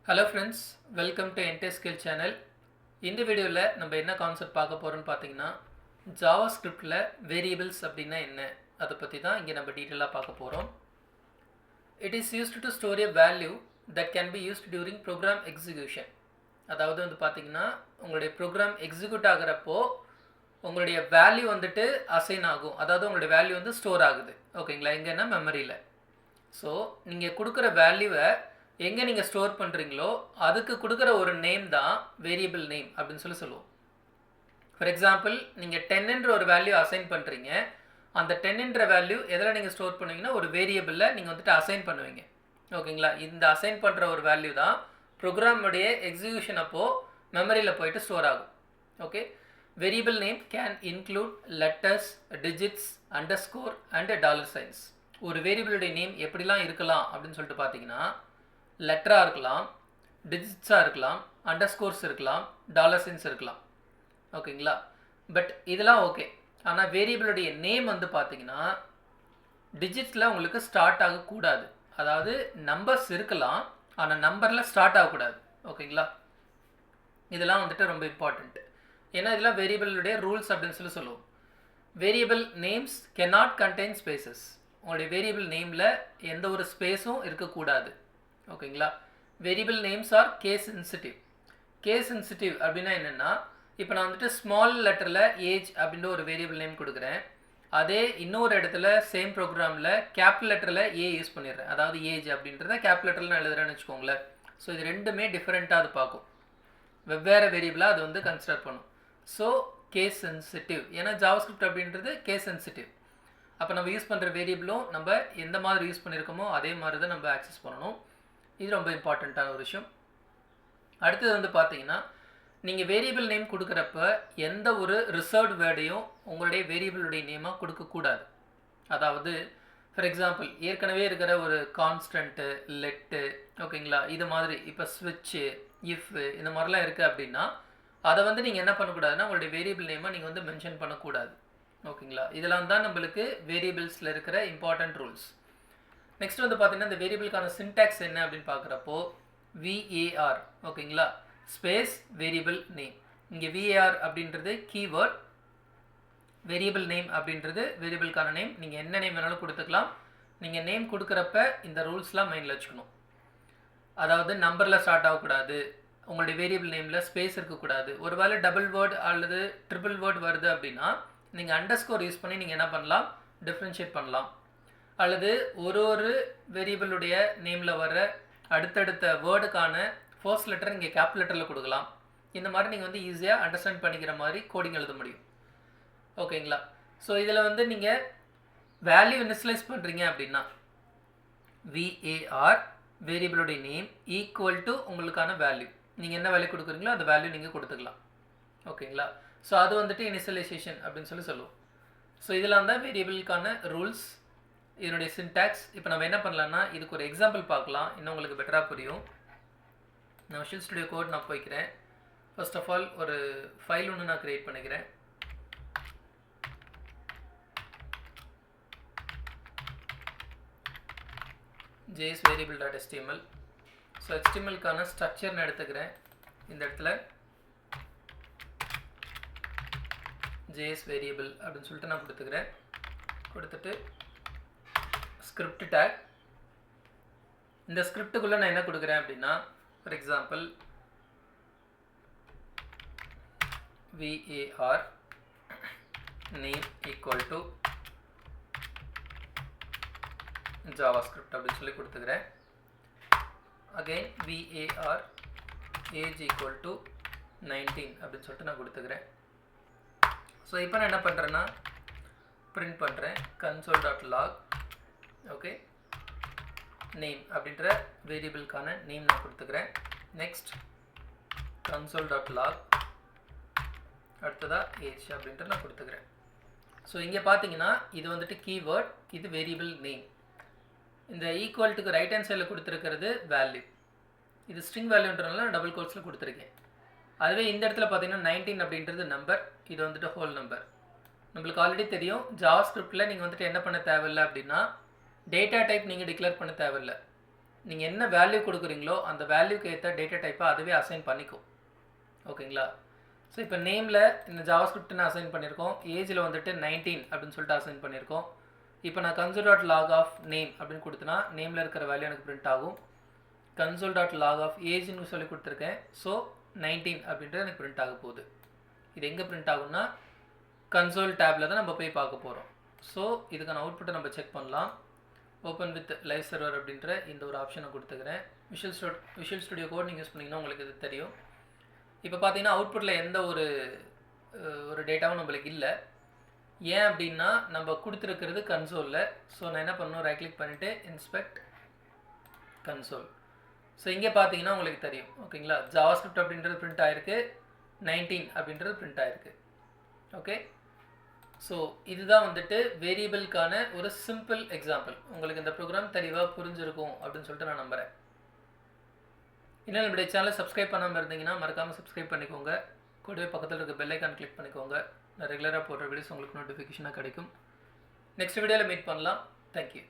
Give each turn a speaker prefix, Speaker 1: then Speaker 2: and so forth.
Speaker 1: Hello friends, welcome to NT Skill channel. இந்த வீடியோவில் நம்ம என்ன கான்செப்ட் பார்க்க போகிறோம்னு பார்த்தீங்கன்னா ஜாவாஸ்கிரிப்டில் வேரியபிள்ஸ் அப்படின்னா என்ன அதை பற்றி தான் இங்கே நம்ம டீட்டெயிலாக பார்க்க போகிறோம். It is used to store a value that can be used during program execution. அதாவது வந்து பார்த்தீங்கன்னா உங்களுடைய ப்ரோக்ராம் எக்ஸிக்யூட் ஆகிறப்போ உங்களுடைய வேல்யூ வந்துட்டு அசைன் ஆகும். அதாவது உங்களுடைய வேல்யூ வந்து ஸ்டோர் ஆகுது. ஓகேங்களா? எங்கன்னா மெமரியில். ஸோ நீங்கள் கொடுக்குற வேல்யூவை எங்கே நீங்கள் ஸ்டோர் பண்ணுறீங்களோ அதுக்கு கொடுக்குற ஒரு நேம் தான் வேரியபிள் நேம் அப்படின்னு சொல்லுவோம். ஃபார் எக்ஸாம்பிள் நீங்கள் 10ன்ற ஒரு வேல்யூ அசைன் பண்ணுறீங்க. அந்த 10ன்ற வேல்யூ எதில் நீங்கள் ஸ்டோர் பண்ணுவீங்கன்னா ஒரு வேரியபிளில் நீங்கள் வந்துட்டு அசைன் பண்ணுவீங்க. ஓகேங்களா? இந்த அசைன் பண்ணுற ஒரு வேல்யூ தான் ப்ரோக்ராமுடைய எக்ஸிக்யூஷன் அப்போது மெமரியில் போயிட்டு ஸ்டோர் ஆகும். Okay, variable name can include letters, digits, underscore and dollar science. ஒரு வேரியபிளுடைய நேம் எப்படிலாம் இருக்கலாம் அப்படின்னு சொல்லிட்டு பார்த்தீங்கன்னா லெட்டராக இருக்கலாம், டிஜிட்ஸாக இருக்கலாம், அண்டர்ஸ்கோர்ஸ் இருக்கலாம், டாலர் சைன்ஸ் இருக்கலாம். ஓகேங்களா? பட் இதெல்லாம் ஓகே. ஆனால் வேரியபிளுடைய நேம் வந்து பார்த்தீங்கன்னா டிஜிட்ஸில் உங்களுக்கு ஸ்டார்ட் ஆகக்கூடாது. அதாவது நம்பர்ஸ் இருக்கலாம், ஆனால் நம்பரில் ஸ்டார்ட் ஆகக்கூடாது. ஓகேங்களா? இதெல்லாம் வந்துட்டு ரொம்ப இம்பார்ட்டண்ட். ஏன்னா இதெல்லாம் வேரியபிளுடைய ரூல்ஸ் அப்படின்னு சொல்லுவோம். Variable names cannot contain spaces. உங்களுடைய வேரியபிள் நேமில் எந்த ஒரு ஸ்பேஸும் இருக்கக்கூடாது. ஓகேங்களா? Variable names are case sensitive. Case sensitive அப்படின்னா என்னென்னா, இப்போ நான் வந்துட்டு ஸ்மால் லெட்டரில் ஏஜ் அப்படின்ற ஒரு வேரியபிள் நேம் கொடுக்குறேன். அதே இன்னொரு இடத்துல சேம் ப்ரோக்ராமில் கேபிட்டல் லெட்டரில் ஏ யூஸ் பண்ணிடுறேன். அதாவது ஏஜ் அப்படின்றத கேபிட்டல் லெட்டரில் நான் எழுதுறேன்னு வச்சுக்கோங்களேன். ஸோ இது ரெண்டுமே டிஃப்ரெண்ட்டாக அது பார்க்கும். வெவ்வேறு வேரியபிளாக அது வந்து கன்சிடர் பண்ணும். So case sensitive. ஏன்னா ஜாவாஸ்கிரிப்ட் அப்படின்றது கேஸ் சென்சிட்டிவ். அப்போ நம்ம யூஸ் பண்ணுற வேரியபிளும் நம்ம எந்த மாதிரி யூஸ் பண்ணியிருக்கோமோ அதே மாதிரி தான் நம்ம ஆக்சஸ் பண்ணணும். இது ரொம்ப இம்பார்ட்டண்ட்டான ஒரு விஷயம். அடுத்தது வந்து பார்த்தீங்கன்னா நீங்கள் வேரியபிள் நேம் கொடுக்குறப்ப எந்த ஒரு ரிசர்வ்டு வேர்டையும் உங்களுடைய வேரியபிளுடைய நேமாக கொடுக்கக்கூடாது. அதாவது ஃபார் எக்ஸாம்பிள் ஏற்கனவே இருக்கிற ஒரு கான்ஸ்டன்ட்டு, லெட்டு, ஓகேங்களா, இது மாதிரி இப்போ ஸ்விட்சு, இஃப் இந்த மாதிரிலாம் இருக்குது அப்படின்னா அதை வந்து நீங்கள் என்ன பண்ணக்கூடாதுன்னா உங்களுடைய வேரியபிள் நேமை நீங்கள் வந்து மென்ஷன் பண்ணக்கூடாது. ஓகேங்களா? இதெல்லாம் தான் நம்மளுக்கு வேரியபிள்ஸில் இருக்கிற இம்பார்ட்டன்ட் ரூல்ஸ். நெக்ஸ்ட் வந்து பார்த்தீங்கன்னா இந்த வேரியபிளுக்கான சின்டாக்ஸ் என்ன அப்படின்னு பார்க்குறப்போ VAR. ஓகேங்களா? Space variable name. இங்கே VAR அப்படின்றது கீவேர்ட், வேரியபிள் நேம் அப்படின்றது வேரியபிளுக்கான நேம். நீங்கள் என்ன நேம் வேணாலும் கொடுத்துக்கலாம். நீங்கள் நேம் கொடுக்குறப்ப இந்த ரூல்ஸ்லாம் மைண்டில் வச்சுக்கணும். அதாவது நம்பரில் ஸ்டார்ட் ஆகக்கூடாது, உங்களுடைய வேரியபிள் நேமில் ஸ்பேஸ் இருக்கக்கூடாது. ஒரு வேளை டபுள் வேர்டு அல்லது ட்ரிபிள் வேர்டு வருது அப்படின்னா நீங்கள் அண்டர்ஸ்கோர் யூஸ் பண்ணி நீங்கள் என்ன பண்ணலாம், டிஃப்ரென்ஷியேட் பண்ணலாம். அல்லது ஒரு வேரியபிளுடைய நேமில் வர அடுத்தடுத்த வேர்டுக்கான ஃபர்ஸ்ட் லெட்டர் இங்கே கேபிட்டல் லெட்டரில் கொடுக்கலாம். இந்த மாதிரி நீங்கள் வந்து ஈஸியாக அண்டர்ஸ்டாண்ட் பண்ணிக்கிற மாதிரி கோடிங் எழுத முடியும். ஓகேங்களா? ஸோ இதில் வந்து நீங்கள் வேல்யூ இனிஷியலைஸ் பண்ணுறீங்க அப்படின்னா VAR வேரியபிளுடைய நேம் ஈக்குவல் டு உங்களுக்கான வேல்யூ. நீங்கள் என்ன வேல்யூ கொடுக்குறீங்களோ அந்த வேல்யூ நீங்கள் கொடுத்துக்கலாம். ஓகேங்களா? ஸோ அது வந்துட்டு இனிஷியலைசேஷன் அப்படின்னு சொல்லுவோம். ஸோ இதெல்லாம் தான் வேரியபிளுக்கான ரூல்ஸ், இதனுடைய சின்டாக்ஸ். இப்போ நம்ம என்ன பண்ணலாம்னா இதுக்கு ஒரு எக்ஸாம்பிள் பார்க்கலாம், இன்னும் உங்களுக்கு பெட்டராக புரியும். நான் விஷுவல் ஸ்டுடியோ கோட் நான் போய்க்கிறேன். ஃபர்ஸ்ட் ஆஃப் ஆல் ஒரு ஃபைல் ஒன்று நான் க்ரியேட் பண்ணிக்கிறேன். JS variable.html. ஸோ HTML-க்கான ஸ்ட்ரக்சர் நான் எடுத்துக்கிறேன். இந்த இடத்துல JS variable அப்படின்னு சொல்லிட்டு நான் கொடுத்துக்கிறேன். கொடுத்துட்டு ஸ்கிரிப்ட் டேக். இந்த ஸ்கிரிப்டுக்குள்ளே நான் என்ன கொடுக்குறேன் அப்படின்னா for example VAR name equal to JavaScript அப்படின்னு சொல்லி கொடுத்துக்கிறேன். Again VAR age equal to 19 அப்படின்னு சொல்லிட்டு நான் கொடுத்துக்கிறேன். ஸோ இப்போ நான் என்ன பண்ணுறேன்னா பிரிண்ட் பண்ணுறேன் console.log. ஓகே, நேம் அப்படின்ற வேரியபிளுக்கான நேம் நான் கொடுத்துக்கிறேன். நெக்ஸ்ட் console.log, அடுத்ததாக ஏஜ் அப்படின்ட்டு நான் கொடுத்துக்கிறேன். ஸோ இங்கே பார்த்தீங்கன்னா இது வந்துட்டு கீவேர்ட், இது வேரியபிள் நேம். இந்த ஈக்குவல்ட்டுக்கு ரைட் ஹேண்ட் சைடில் கொடுத்துருக்கிறது வேல்யூ. இது ஸ்ட்ரிங் வேல்யூன்றதுனால நான் டபுள் கோட்ஸில் கொடுத்துருக்கேன். அதுவே இந்த இடத்துல பார்த்தீங்கன்னா 19 அப்படின்றது நம்பர், இது வந்துட்டு ஹோல் நம்பர். நம்மளுக்கு ஆல்ரெடி தெரியும் ஜாவாஸ்கிரிப்டில் நீங்கள் வந்துட்டு என்ன பண்ண தேவையில்லை அப்படின்னா டேட்டா டைப் நீங்கள் டிக்ளேர் பண்ண தேவையில்லை. நீங்கள் என்ன வேல்யூ கொடுக்குறீங்களோ அந்த வேல்யூக்கு ஏற்ற டேட்டா டைப்பை அதுவே அசைன் பண்ணிக்கும். ஓகேங்களா? ஸோ இப்போ நேமில் இந்த ஜாவாஸ்கிரிப்ட்னு அசைன் பண்ணியிருக்கோம். ஏஜில் வந்துட்டு 19 அப்படின்னு சொல்லிட்டு அசைன் பண்ணியிருக்கோம். இப்போ நான் console.log of name அப்படின்னு கொடுத்தனா நேமில் இருக்கிற வேல்யூ எனக்கு பிரிண்ட் ஆகும். console.log of ageன்னு சொல்லி கொடுத்துருக்கேன். ஸோ 19 அப்படின்றது எனக்கு பிரிண்ட் ஆக போகுது. இது எங்கே பிரிண்ட் ஆகும்னா கன்சோல் டேப்பில் தான் நம்ம போய் பார்க்க போகிறோம். ஸோ இதுக்கான அவுட்புட்டை நம்ம செக் பண்ணலாம். ஓப்பன் வித் லைவ் சர்வர் அப்படின்ற இந்த ஒரு ஆப்ஷனை கொடுத்துக்கிறேன். விஷுவல் ஸ்டுடியோ கோட் நீங்கள் யூஸ் பண்ணிங்கன்னா உங்களுக்கு இது தெரியும். இப்போ பார்த்தீங்கன்னா அவுட்புட்டில் எந்த ஒரு டேட்டாவும் நம்மளுக்கு இல்லை. ஏன் அப்படின்னா நம்ம கொடுத்துருக்கிறது கன்சோலில். ஸோ நான் என்ன பண்ணணும், ரைட் கிளிக் பண்ணிவிட்டு இன்ஸ்பெக்ட் கன்சோல். ஸோ இங்கே பார்த்தீங்கன்னா உங்களுக்கு தெரியும். ஓகேங்களா? ஜாவாஸ்கிரிப்ட் அப்படின்றது பிரிண்ட் ஆகிருக்கு, 19 அப்படின்றது பிரிண்ட் ஆகிருக்கு. ஓகே, ஸோ இதுதான் வந்துட்டு வேரியபிளுக்கான ஒரு சிம்பிள் எக்ஸாம்பிள். உங்களுக்கு இந்த ப்ரோக்ராம் தெளிவாக புரிஞ்சிருக்கும் அப்படின்னு சொல்லிட்டு நான் நம்புகிறேன். இன்னும் நம்மளுடைய சேனலை சப்ஸ்கிரைப் பண்ணாமல் இருந்தீங்கன்னா மறக்காமல் சப்ஸ்கிரைப் பண்ணிக்கோங்க. கூடவே பக்கத்தில் இருக்க பெல் ஐக்கான் கிளிக் பண்ணிக்கோங்க. நான் ரெகுலராக போடுற வீடியோஸ் உங்களுக்கு நோட்டிஃபிகேஷனாக கிடைக்கும். நெக்ஸ்ட் வீடியோவில் மீட் பண்ணலாம். தேங்க்யூ.